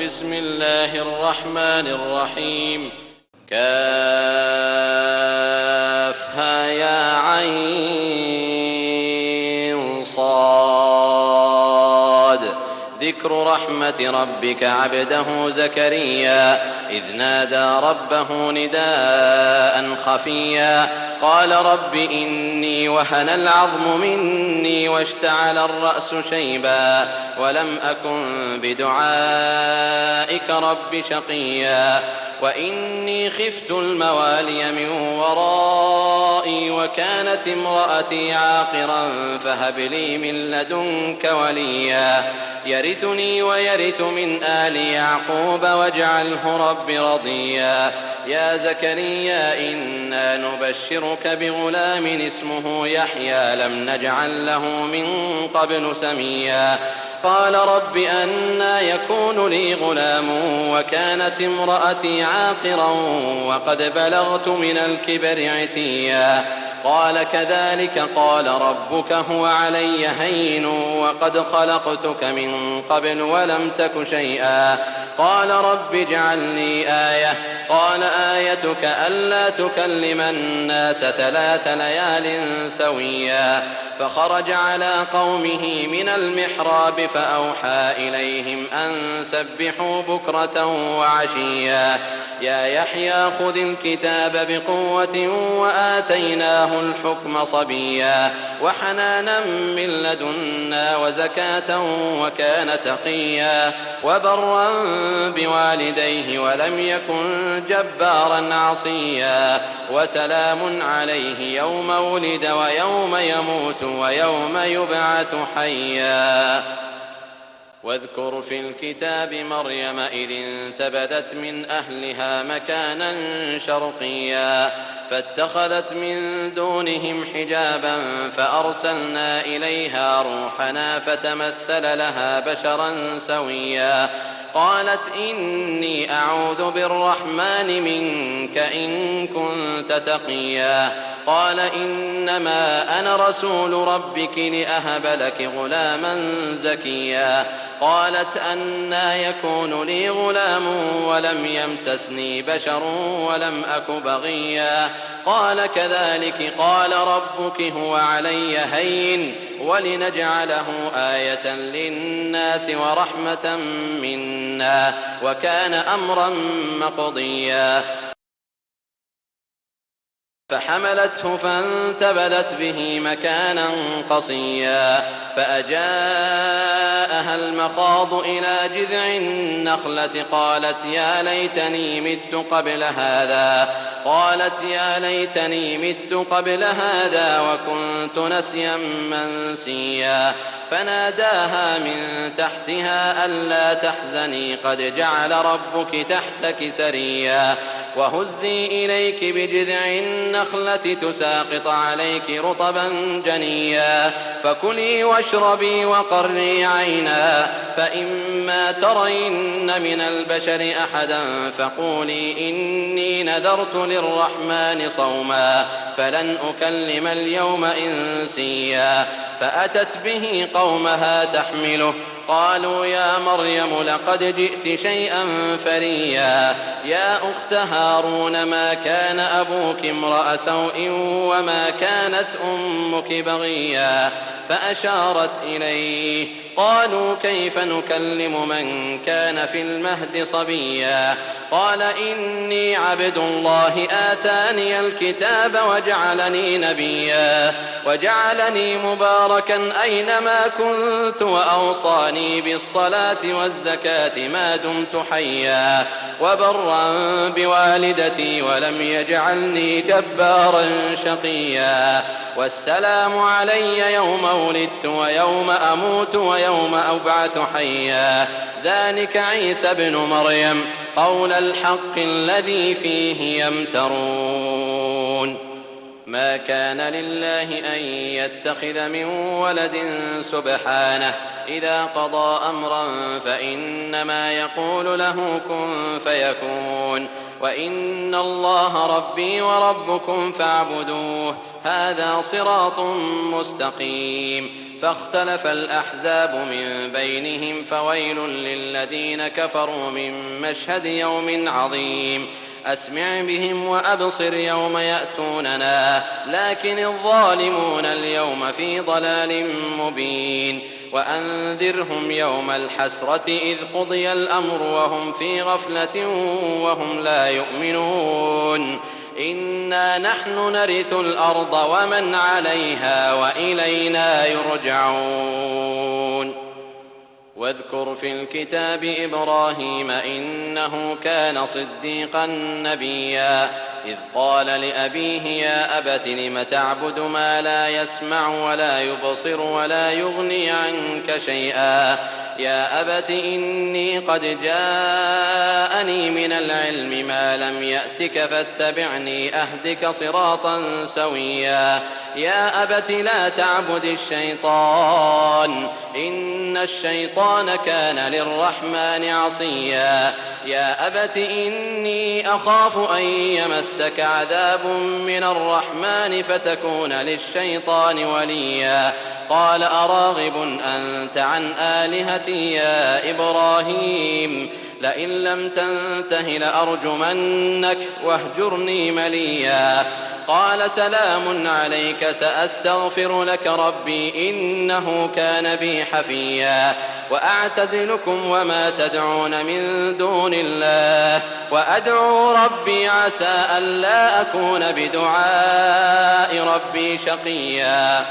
بسم الله الرحمن الرحيم. كافها يا عين صاد. ذكر رحمة ربك عبده زكريا إذ نادى ربه نداء خفيا قال رب إني وهن العظم مني واشتعل الرأس شيبا ولم أكن بدعائك رب شقيا وإني خفت الموالي من ورائي وكانت امرأتي عاقرا فهب لي من لدنك وليا يرثني ويرث من آل يعقوب واجعله رب رضيا يا زكريا إنا نبشرك بغلام اسمه يحيى لم نجعل له من قبل سميا قال رب أنى يكون لي غلام وكانت امرأتي عاقرا وقد بلغت من الكبر عتيا قال كذلك قال ربك هو علي هين وقد خلقتك من قبل ولم تك شيئا قال رب اجعل لي آية قال آيتك ألا تكلم الناس 3 ليال سويا فخرج على قومه من المحراب فأوحى إليهم أن سبحوا بكرة وعشيا يا يحيى خذ الكتاب بقوة وآتيناه الحكم صبيا وحنانا من لدنا وزكاة وكان تقيا وبرا بوالديه ولم يكن جبارا عصيا وسلام عليه يوم ولد ويوم يموت ويوم يبعث حيا واذكر في الكتاب مريم إذ انتبذت من أهلها مكانا شرقيا فاتخذت من دونهم حجابا فأرسلنا إليها روحنا فتمثل لها بشرا سويا قالت إني أعوذ بالرحمن منك إن كنت تقيا قال إنما أنا رسول ربك لأهب لك غلاما زكيا قالت أنى يكون لي غلام ولم يمسسني بشر ولم أك بغيا قال كذلك قال ربك هو علي هين ولنجعله آية للناس ورحمة منا وكان أمرا مقضيا فحملته فانتبذت به مكانا قصيا فأجاءها المخاض إلى جذع النخلة قالت يا ليتني مت قبل هذا وكنت نسيا منسيا فناداها من تحتها ألا تحزني قد جعل ربك تحتك سريا وهزي إليك بجذع النخلة تساقط عليك رطبا جنيا فكلي واشربي وقري عينا فإما ترين من البشر أحدا فقولي إني نذرت للرحمن صوما فلن أكلم اليوم إنسيا فأتت به قومها تحمله قالوا يا مريم لقد جئت شيئا فريا يا أخت هارون ما كان أبوك امرأ سوء وما كانت أمك بغيا فأشارت إليه قالوا كيف نكلم من كان في المهد صبيا قال إني عبد الله آتاني الكتاب وجعلني نبيا وجعلني مباركا أينما كنت وأوصاني بالصلاة والزكاة ما دمت حيا وبرا بوالدتي ولم يجعلني جبارا شقيا والسلام علي يوم ولدت ويوم أموت ويوم أبعث حيا ذلك عيسى بن مريم قول الحق الذي فيه يمترون ما كان لله أن يتخذ من ولد سبحانه إذا قضى أمرا فإنما يقول له كن فيكون وإن الله ربي وربكم فاعبدوه هذا صراط مستقيم فاختلف الأحزاب من بينهم فويل للذين كفروا من مشهد يوم عظيم أسمع بهم وأبصر يوم يأتوننا لكن الظالمون اليوم في ضلال مبين وأنذرهم يوم الحسرة إذ قضي الأمر وهم في غفلة وهم لا يؤمنون إنا نحن نرث الأرض ومن عليها وإلينا يرجعون واذكر في الكتاب إبراهيم إنه كان صديقا نبيا إذ قال لأبيه يا أبت لم تعبد ما لا يسمع ولا يبصر ولا يغني عنك شيئا يا أبت إني قد جاءني من العلم ما لم يأتك فاتبعني أهدك صراطا سويا يا أبت لا تعبد الشيطان إن الشيطان كان للرحمن عصيا يا أبت إني أخاف أن يمسك عذاب من الرحمن فتكون للشيطان وليا قال أراغب أنت عن آلهتي يا إبراهيم لئن لم تنته لأرجمنك واهجرني مليا قال سلام عليك سأستغفر لك ربي إنه كان بي حفيا وأعتزلكم وما تدعون من دون الله وأدعو ربي عسى ألا أكون بدعاء ربي شقيا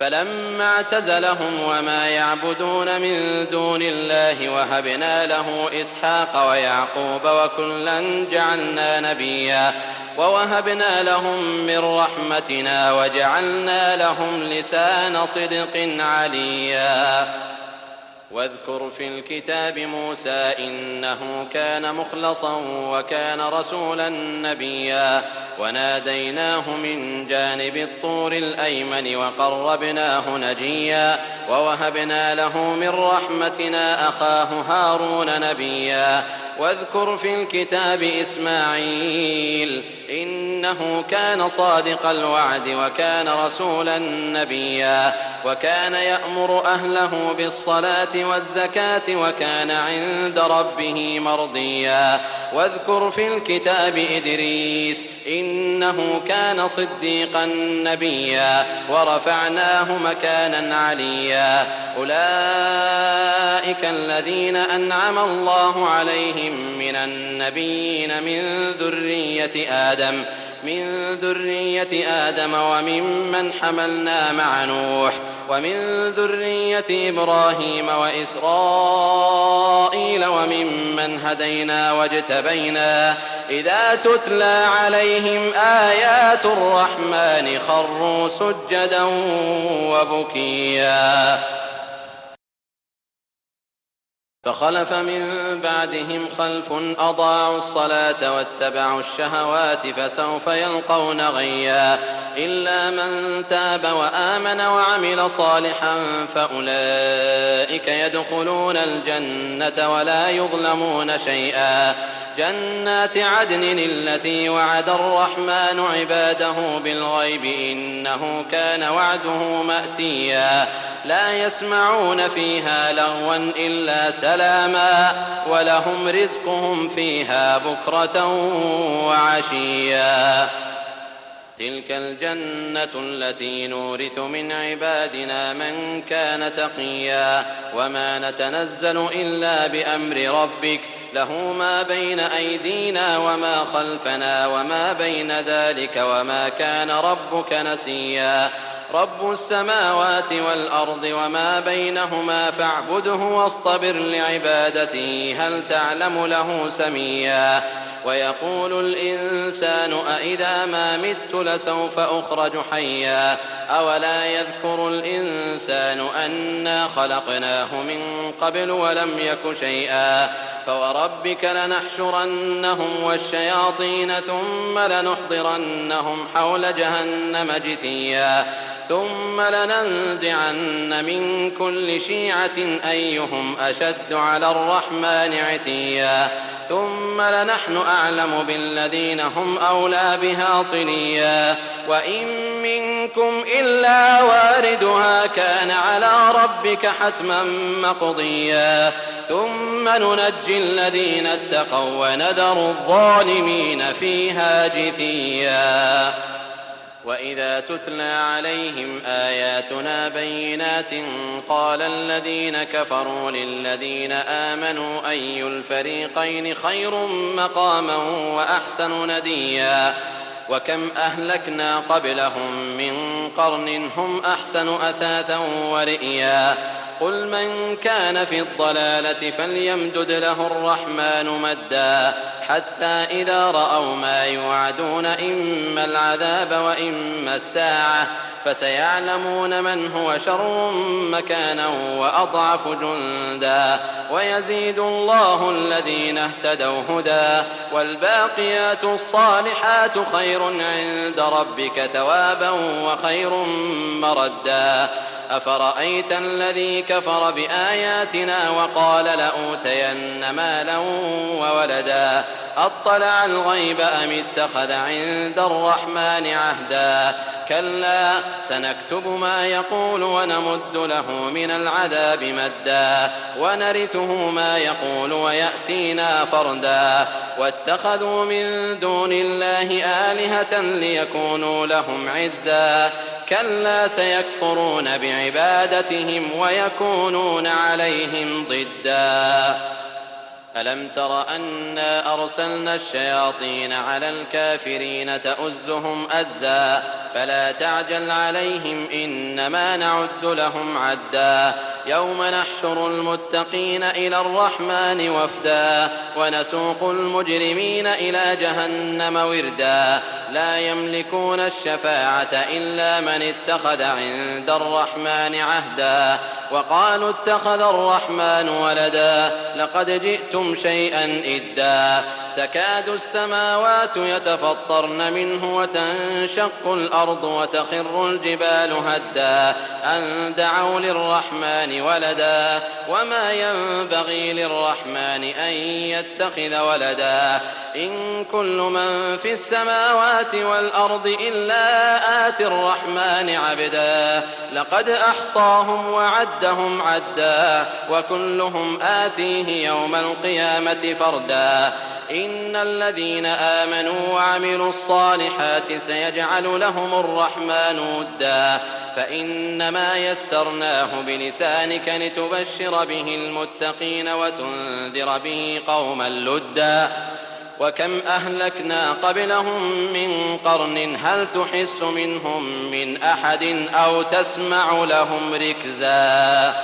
فلما اعتزلهم وما يعبدون من دون الله وهبنا له إسحاق ويعقوب وكلا جعلنا نبيا ووهبنا لهم من رحمتنا وجعلنا لهم لسان صدق عليا واذكر في الكتاب موسى إنه كان مخلصا وكان رسولا نبيا وناديناه من جانب الطور الأيمن وقربناه نجيا ووهبنا له من رحمتنا أخاه هارون نبيا واذكر في الكتاب إسماعيل إنه كان صادق الوعد وكان رسولا نبيا وكان يأمر أهله بالصلاة والزكاة وكان عند ربه مرضيا واذكر في الكتاب إدريس إنه كان صديقا نبيا ورفعناه مكانا عليا أولئك الذين أنعم الله عليهم من النبيين من ذرية آدم وممن حملنا مع نوح ومن ذرية إبراهيم وإسرائيل وممن هدينا واجتبينا إذا تتلى عليهم آيات الرحمن خروا سجدا وبكيا فخلف من بعدهم خلف أضاعوا الصلاة واتبعوا الشهوات فسوف يلقون غيا إلا من تاب وآمن وعمل صالحا فأولئك يدخلون الجنة ولا يظلمون شيئا جنات عدن التي وعد الرحمن عباده بالغيب إنه كان وعده مأتيا لا يسمعون فيها لغوا إلا سلاما ولهم رزقهم فيها بكرة وعشيا تلك الجنة التي نورث من عبادنا من كان تقيا وما نتنزل إلا بأمر ربك له ما بين أيدينا وما خلفنا وما بين ذلك وما كان ربك نسيا رب السماوات والأرض وما بينهما فاعبده واصطبر لعبادته هل تعلم له سميا ويقول الإنسان أإذا ما مت لسوف أخرج حيا أولا يذكر الإنسان أنا خلقناه من قبل ولم يك شيئا فوربك لنحشرنهم والشياطين ثم لنحضرنهم حول جهنم جثيا ثم لننزعن من كل شيعة أيهم أشد على الرحمن عتيا ثم لنحن أعلم بالذين هم أولى بها صليا وإن منكم إلا واردها كان على ربك حتما مقضيا ثم ننجي الذين اتقوا وندر الظالمين فيها جثيا وإذا تتلى عليهم آياتنا بينات قال الذين كفروا للذين آمنوا أي الفريقين خير مقاما وأحسن نديا وكم أهلكنا قبلهم من قرن هم أحسن أثاثا ورئيا قل من كان في الضلالة فليمدد له الرحمن مدا حتى إذا رأوا ما يوعدون إما العذاب وإما الساعة فسيعلمون من هو شر مكانا وأضعف جندا ويزيد الله الذين اهتدوا هدى والباقيات الصالحات خير عند ربك ثوابا وخير مردا أفرأيت الذي كفر بآياتنا وقال لأوتين مالا وولدا أطلع الغيب أم اتخذ عند الرحمن عهدا كلا سنكتب ما يقول ونمد له من العذاب مدا ونرثه ما يقول ويأتينا فردا واتخذوا من دون الله آلهة ليكونوا لهم عزا كلا سيكفرون بعبادتهم ويكونون عليهم ضدا ألم تر أنا أرسلنا الشياطين على الكافرين تؤزهم أزا فلا تعجل عليهم إنما نعد لهم عدا يوم نحشر المتقين إلى الرحمن وفدا ونسوق المجرمين إلى جهنم وردا لا يملكون الشفاعة إلا من اتخذ عند الرحمن عهدا وقالوا اتخذ الرحمن ولدا لقد جئتم شيئا إدا تكاد السماوات يتفطرن منه وتنشق الأرض وتخر الجبال هدا أن دعوا للرحمن ولدا وما ينبغي للرحمن أن يتخذ ولدا إن كل من في السماوات والأرض إلا آتي الرحمن عبدا لقد أحصاهم وعدهم عدا وكلهم آتيه يوم القيامة فردا إن الذين آمنوا وعملوا الصالحات سيجعل لهم الرحمن ودا فإنما يسرناه بلسانك لتبشر به المتقين وتنذر به قوما لدا وكم أهلكنا قبلهم من قرن هل تحس منهم من أحد أو تسمع لهم ركزا